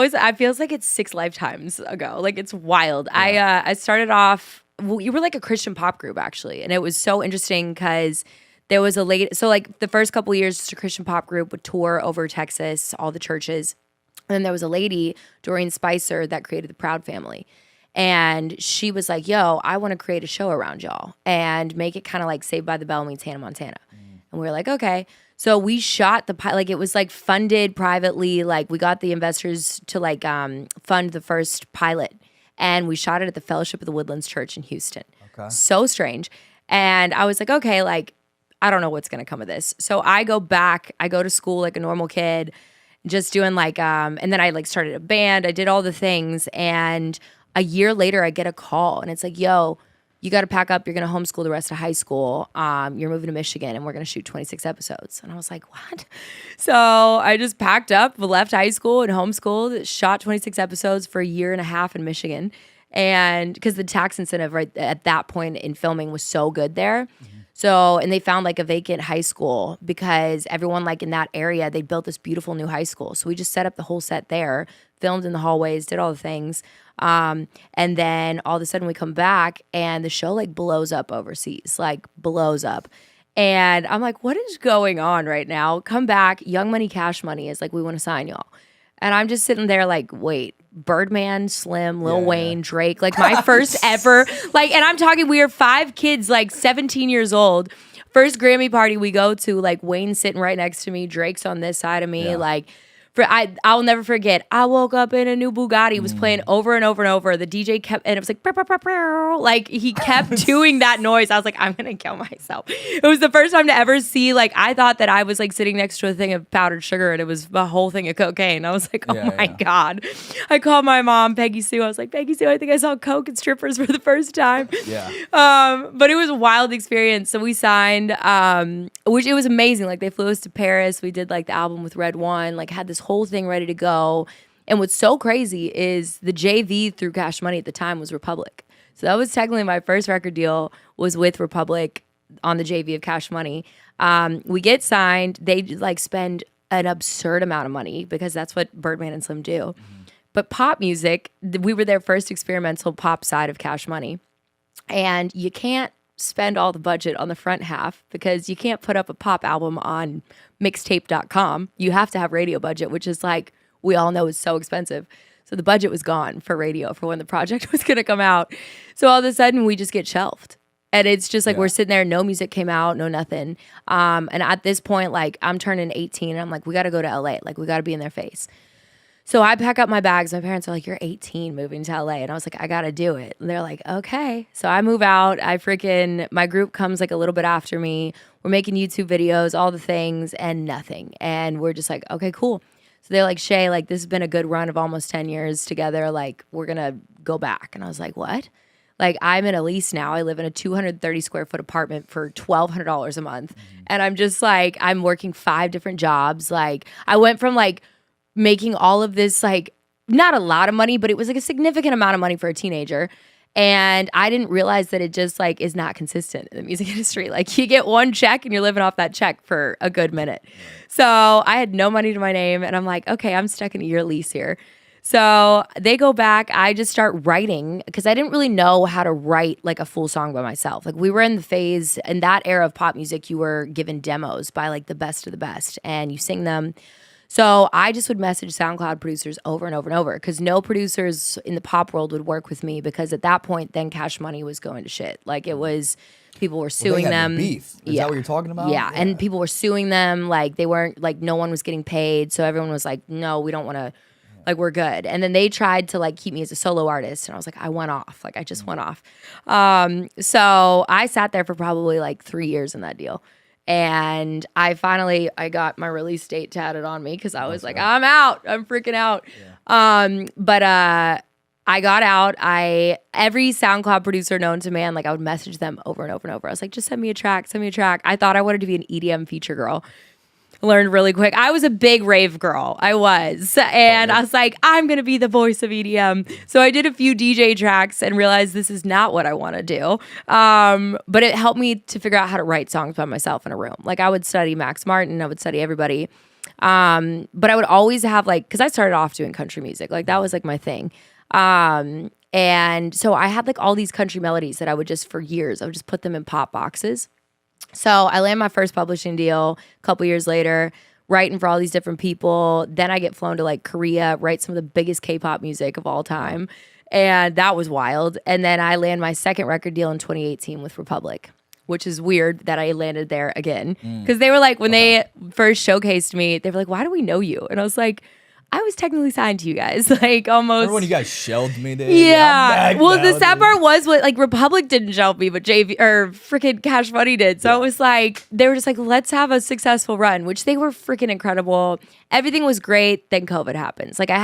I feels like it's 6 lifetimes ago. Like it's wild. Yeah. I started off, we were like a Christian pop group actually. And it was so interesting because there was a late, so like the first couple of years, just a Christian pop group would tour over Texas, all the churches. And then there was a lady, Doreen Spicer, that created the Proud Family. And she was like, yo, I want to create a show around y'all and make it kind of like Saved by the Bell meets Hannah Montana. And we were like, okay. So we shot the pilot, like it was like funded privately. Like we got the investors to like fund the first pilot. And we shot it at the Fellowship of the Woodlands Church in Houston. Okay. So strange. And I was like, okay, like, I don't know what's going to come of this. So I go to school like a normal kid, just doing like, and then I like started a band. I did all the things. And a year later, I get a call and it's like, yo, you got to pack up. You're going to homeschool the rest of high school. You're moving to Michigan and we're going to shoot 26 episodes. And I was like, what? So I just packed up, left high school and homeschooled, shot 26 episodes for a year and a half in Michigan. And because the tax incentive right at that point in filming was so good there. Mm-hmm. So, and they found like a vacant high school because everyone like in that area, they built this beautiful new high school. So we just set up the whole set there, filmed in the hallways, did all the things. And then all of a sudden we come back and the show like blows up overseas, like blows up. And I'm like, what is going on right now? Come back. Young Money, Cash Money is like, we want to sign y'all. And I'm just sitting there like, wait, Birdman, Slim, Lil Wayne, Drake, like my first ever, like, and I'm talking, we are 5 kids, like 17 years old. First Grammy party we go to, like Wayne's sitting right next to me, Drake's on this side of me, like, I'll never forget. I woke up in a new Bugatti. It was playing over and over and over. The DJ kept, and it was like, burr, burr, burr, burr. Like he kept doing that noise. I was like, I'm gonna kill myself. It was the first time to ever see. Like I thought that I was like sitting next to a thing of powdered sugar, and it was a whole thing of cocaine. I was like, oh my god. I called my mom, Peggy Sue. I was like, Peggy Sue, I think I saw coke and strippers for the first time. But it was a wild experience. So we signed, which it was amazing. Like they flew us to Paris. We did like the album with Red One. Like had this whole thing ready to go. And what's so crazy is the JV through Cash Money at the time was Republic. So that was technically my first record deal was with Republic on the JV of Cash Money. We get signed. They like spend an absurd amount of money because that's what Birdman and Slim do. Mm-hmm. But pop music, we were their first experimental pop side of Cash Money. And you can't spend all the budget on the front half because you can't put up a pop album on mixtape.com. You have to have radio budget, which is like, we all know is so expensive. So the budget was gone for radio for when the project was going to come out. So all of a sudden we just get shelved. And it's just like, we're sitting there, no music came out, no nothing. And at this point, like I'm turning 18 and I'm like, we got to go to LA. Like we got to be in their face. So I pack up my bags. My parents are like, you're 18 moving to LA. And I was like, I got to do it. And they're like, okay. So I move out. My group comes like a little bit after me. We're making YouTube videos, all the things and nothing. And we're just like, okay, cool. So they're like, Shay, like this has been a good run of almost 10 years together. Like we're going to go back. And I was like, what? Like I'm in a lease now. I live in a 230 square foot apartment for $1,200 a month. Mm-hmm. And I'm just like, I'm working 5 different jobs. Like I went from like making all of this, like not a lot of money, but it was like a significant amount of money for a teenager. And I didn't realize that it just like is not consistent in the music industry. Like you get one check and you're living off that check for a good minute. So I had no money to my name and I'm like, okay, I'm stuck in a year lease here. So they go back. I just start writing because I didn't really know how to write like a full song by myself. Like we were in the phase in that era of pop music, you were given demos by like the best of the best and you sing them. So I just would message SoundCloud producers over and over and over because no producers in the pop world would work with me because at that point, then Cash Money was going to shit. Like it was, people were suing them. Beef. Is that what you're talking about? Yeah, and people were suing them. Like they weren't, like no one was getting paid. So everyone was like, no, we don't want to, like we're good. And then they tried to like keep me as a solo artist. And I was like, I went off. Like I just went off. So I sat there for probably like 3 years in that deal. And I got my release date tatted on me because I was like, I'm out. I'm freaking out. Yeah. But I got out. Every SoundCloud producer known to man, like I would message them over and over and over. I was like, just send me a track. I thought I wanted to be an EDM feature girl. Learned really quick. I was a big rave girl. I was. And I was like, I'm going to be the voice of EDM. So I did a few DJ tracks and realized this is not what I want to do. But it helped me to figure out how to write songs by myself in a room. Like I would study Max Martin. I would study everybody. But I would always have like, because I started off doing country music, like that was like my thing. And so I had like all these country melodies that I would just for years, I would just put them in pop boxes. So I land my first publishing deal a couple years later, writing for all these different people. Then I get flown to like Korea, write some of the biggest K-pop music of all time. And that was wild. And then I land my second record deal in 2018 with Republic, which is weird that I landed there again. Because they were like, when they first showcased me, they were like, why do we know you? And I was like, I was technically signed to you guys, like almost. Remember when you guys shelled me, dude? Yeah. Well, the sad part was what like Republic didn't shell me, but JV or freaking Cash Money did. So it was like they were just like, let's have a successful run, which they were freaking incredible. Everything was great. Then COVID happens. Like I